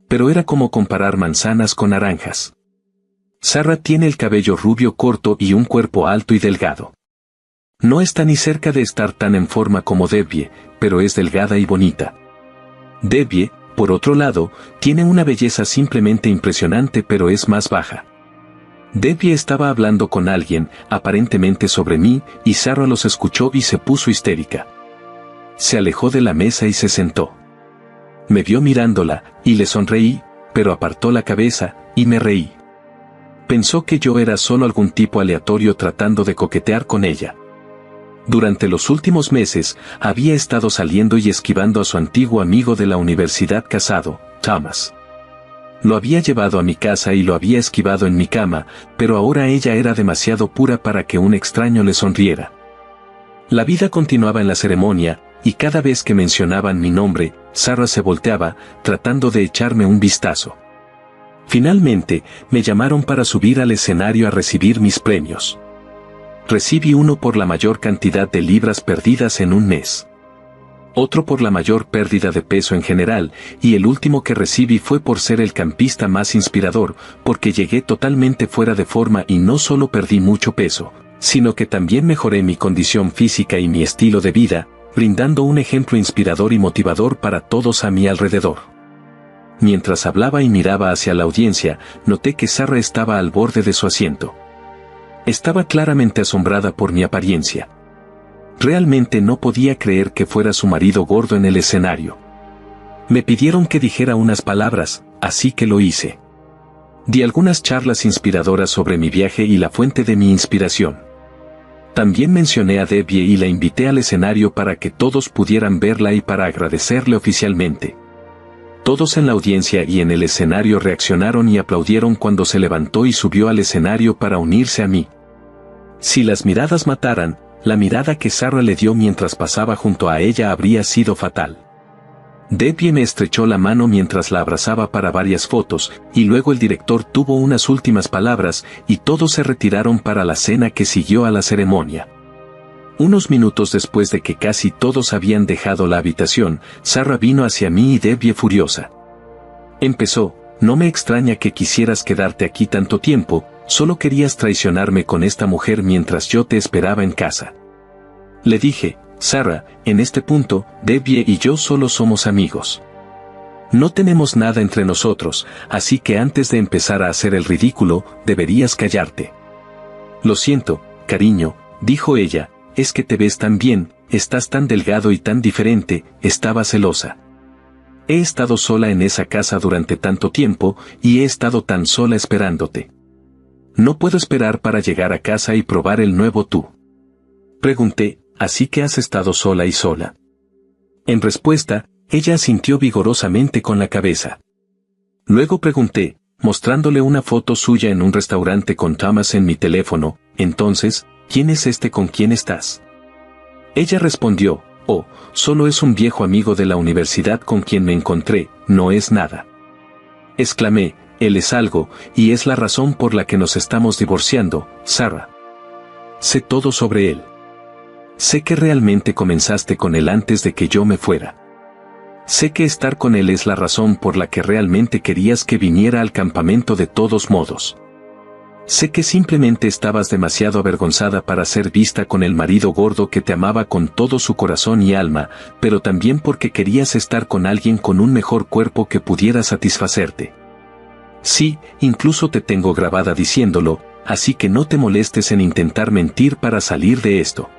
Pero era como comparar manzanas con naranjas. Sarah tiene el cabello rubio corto y un cuerpo alto y delgado. No está ni cerca de estar tan en forma como Debbie, pero es delgada y bonita. Debbie, por otro lado, tiene una belleza simplemente impresionante pero es más baja. Debbie estaba hablando con alguien, aparentemente sobre mí, y Sarah los escuchó y se puso histérica. Se alejó de la mesa y se sentó. Me vio mirándola, y le sonreí, pero apartó la cabeza, y me reí. Pensó que yo era solo algún tipo aleatorio tratando de coquetear con ella. Durante los últimos meses, había estado saliendo y esquivando a su antiguo amigo de la universidad casado, Thomas. Lo había llevado a mi casa y lo había esquivado en mi cama, pero ahora ella era demasiado pura para que un extraño le sonriera. La vida continuaba en la ceremonia, y cada vez que mencionaban mi nombre, Sarah se volteaba, tratando de echarme un vistazo. Finalmente, me llamaron para subir al escenario a recibir mis premios. Recibí uno por la mayor cantidad de libras perdidas en un mes. Otro por la mayor pérdida de peso en general, y el último que recibí fue por ser el campista más inspirador, porque llegué totalmente fuera de forma y no solo perdí mucho peso, sino que también mejoré mi condición física y mi estilo de vida, brindando un ejemplo inspirador y motivador para todos a mi alrededor. Mientras hablaba y miraba hacia la audiencia, noté que Sarah estaba al borde de su asiento. Estaba claramente asombrada por mi apariencia. Realmente no podía creer que fuera su marido gordo en el escenario. Me pidieron que dijera unas palabras, así que lo hice. Di algunas charlas inspiradoras sobre mi viaje y la fuente de mi inspiración. También mencioné a Debbie y la invité al escenario para que todos pudieran verla y para agradecerle oficialmente. Todos en la audiencia y en el escenario reaccionaron y aplaudieron cuando se levantó y subió al escenario para unirse a mí. Si las miradas mataran, la mirada que Sarah le dio mientras pasaba junto a ella habría sido fatal. Debbie me estrechó la mano mientras la abrazaba para varias fotos, y luego el director tuvo unas últimas palabras, y todos se retiraron para la cena que siguió a la ceremonia. Unos minutos después de que casi todos habían dejado la habitación, Sarah vino hacia mí y Debbie furiosa. Empezó, no me extraña que quisieras quedarte aquí tanto tiempo, solo querías traicionarme con esta mujer mientras yo te esperaba en casa. Le dije, Sarah, en este punto, Debbie y yo solo somos amigos. No tenemos nada entre nosotros, así que antes de empezar a hacer el ridículo, deberías callarte. Lo siento, cariño, dijo ella, es que te ves tan bien, estás tan delgado y tan diferente, estaba celosa. He estado sola en esa casa durante tanto tiempo, y he estado tan sola esperándote. No puedo esperar para llegar a casa y probar el nuevo tú. Pregunté, ¿así que has estado sola y sola? En respuesta, Ella asintió vigorosamente con la cabeza. Luego pregunté, mostrándole una foto suya en un restaurante con Thomas en mi teléfono, entonces, ¿quién es este con quien estás? Ella respondió, oh, solo es un viejo amigo de la universidad con quien me encontré, no es nada. Exclamé, él es algo, y es la razón por la que nos estamos divorciando, Sarah. Sé todo sobre él. Sé que realmente comenzaste con él antes de que yo me fuera. Sé que estar con él es la razón por la que realmente querías que viniera al campamento de todos modos. Sé que simplemente estabas demasiado avergonzada para ser vista con el marido gordo que te amaba con todo su corazón y alma, pero también porque querías estar con alguien con un mejor cuerpo que pudiera satisfacerte. Sí, incluso te tengo grabada diciéndolo, así que no te molestes en intentar mentir para salir de esto.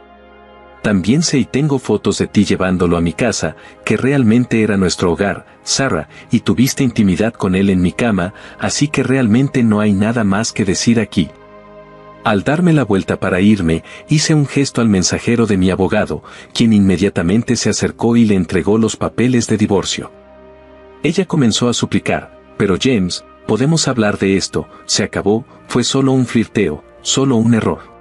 También sé y tengo fotos de ti llevándolo a mi casa, que realmente era nuestro hogar, Sarah, y tuviste intimidad con él en mi cama, así que realmente no hay nada más que decir aquí. Al darme la vuelta para irme, hice un gesto al mensajero de mi abogado, quien inmediatamente se acercó y le entregó los papeles de divorcio. Ella comenzó a suplicar, pero James, podemos hablar de esto, se acabó, fue solo un flirteo, solo un error.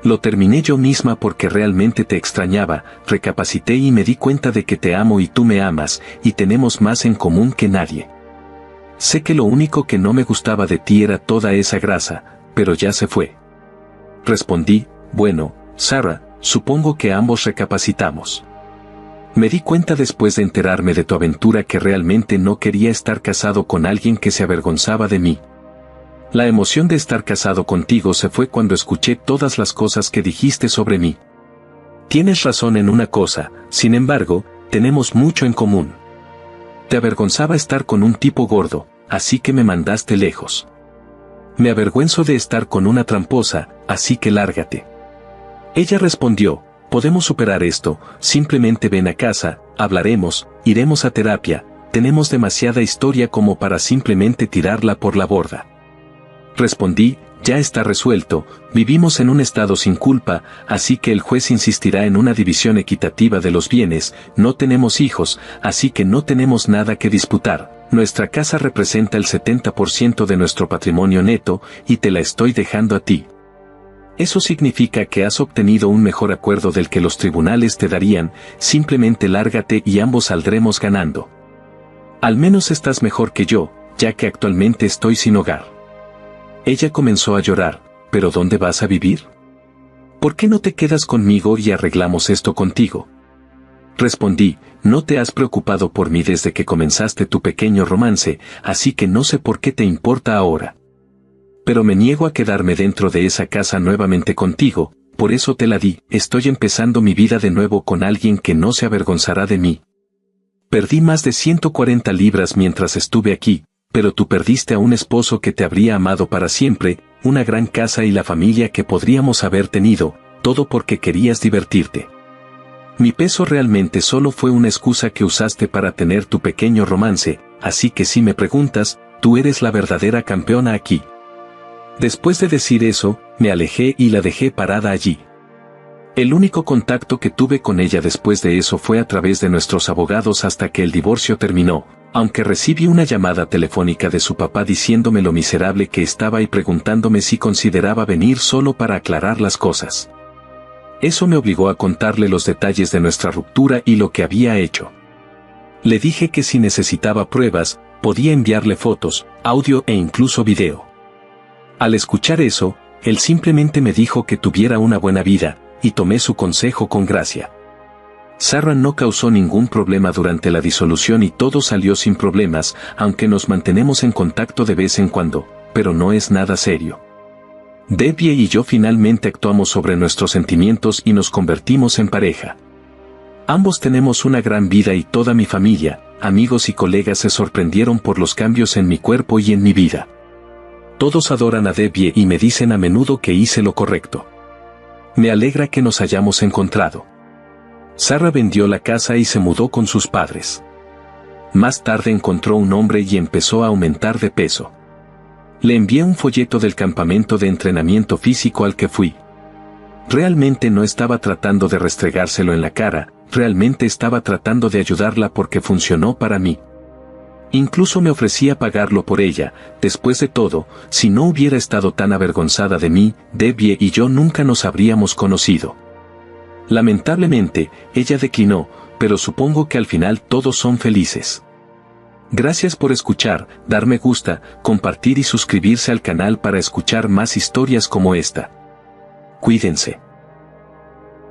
Lo terminé yo misma porque realmente te extrañaba, recapacité y me di cuenta de que te amo y tú me amas, y tenemos más en común que nadie. Sé que lo único que no me gustaba de ti era toda esa grasa, pero ya se fue. Respondí, bueno, Sarah, supongo que ambos recapacitamos. Me di cuenta después de enterarme de tu aventura que realmente no quería estar casado con alguien que se avergonzaba de mí. La emoción de estar casado contigo se fue cuando escuché todas las cosas que dijiste sobre mí. Tienes razón en una cosa, sin embargo, tenemos mucho en común. Te avergonzaba estar con un tipo gordo, así que me mandaste lejos. Me avergüenzo de estar con una tramposa, así que lárgate. Ella respondió, podemos superar esto, simplemente ven a casa, hablaremos, iremos a terapia, tenemos demasiada historia como para simplemente tirarla por la borda. Respondí, ya está resuelto, vivimos en un estado sin culpa, así que el juez insistirá en una división equitativa de los bienes, no tenemos hijos, así que no tenemos nada que disputar, nuestra casa representa el 70% de nuestro patrimonio neto, y te la estoy dejando a ti. Eso significa que has obtenido un mejor acuerdo del que los tribunales te darían, simplemente lárgate y ambos saldremos ganando. Al menos estás mejor que yo, ya que actualmente estoy sin hogar. Ella comenzó a llorar, ¿pero dónde vas a vivir? ¿Por qué no te quedas conmigo y arreglamos esto contigo? Respondí, no te has preocupado por mí desde que comenzaste tu pequeño romance, así que no sé por qué te importa ahora. Pero me niego a quedarme dentro de esa casa nuevamente contigo, por eso te la di, estoy empezando mi vida de nuevo con alguien que no se avergonzará de mí. Perdí más de 140 libras mientras estuve aquí, pero tú perdiste a un esposo que te habría amado para siempre, una gran casa y la familia que podríamos haber tenido, todo porque querías divertirte. Mi peso realmente solo fue una excusa que usaste para tener tu pequeño romance, así que si me preguntas, tú eres la verdadera campeona aquí. Después de decir eso, me alejé y la dejé parada allí. El único contacto que tuve con ella después de eso fue a través de nuestros abogados hasta que el divorcio terminó, aunque recibí una llamada telefónica de su papá diciéndome lo miserable que estaba y preguntándome si consideraba venir solo para aclarar las cosas. Eso me obligó a contarle los detalles de nuestra ruptura y lo que había hecho. Le dije que si necesitaba pruebas, podía enviarle fotos, audio e incluso video. Al escuchar eso, él simplemente me dijo que tuviera una buena vida, y tomé su consejo con gracia. Sarah no causó ningún problema durante la disolución y todo salió sin problemas, aunque nos mantenemos en contacto de vez en cuando, pero no es nada serio. Debbie y yo finalmente actuamos sobre nuestros sentimientos y nos convertimos en pareja. Ambos tenemos una gran vida y toda mi familia, amigos y colegas se sorprendieron por los cambios en mi cuerpo y en mi vida. Todos adoran a Debbie y me dicen a menudo que hice lo correcto. Me alegra que nos hayamos encontrado. Sarah vendió la casa y se mudó con sus padres. Más tarde encontró un hombre y empezó a aumentar de peso. Le envié un folleto del campamento de entrenamiento físico al que fui. Realmente no estaba tratando de restregárselo en la cara, realmente estaba tratando de ayudarla porque funcionó para mí. Incluso me ofrecía pagarlo por ella. Después de todo, si no hubiera estado tan avergonzada de mí, Debbie y yo nunca nos habríamos conocido. Lamentablemente, ella declinó, pero supongo que al final todos son felices. Gracias por escuchar, dar me gusta, compartir y suscribirse al canal para escuchar más historias como esta. Cuídense.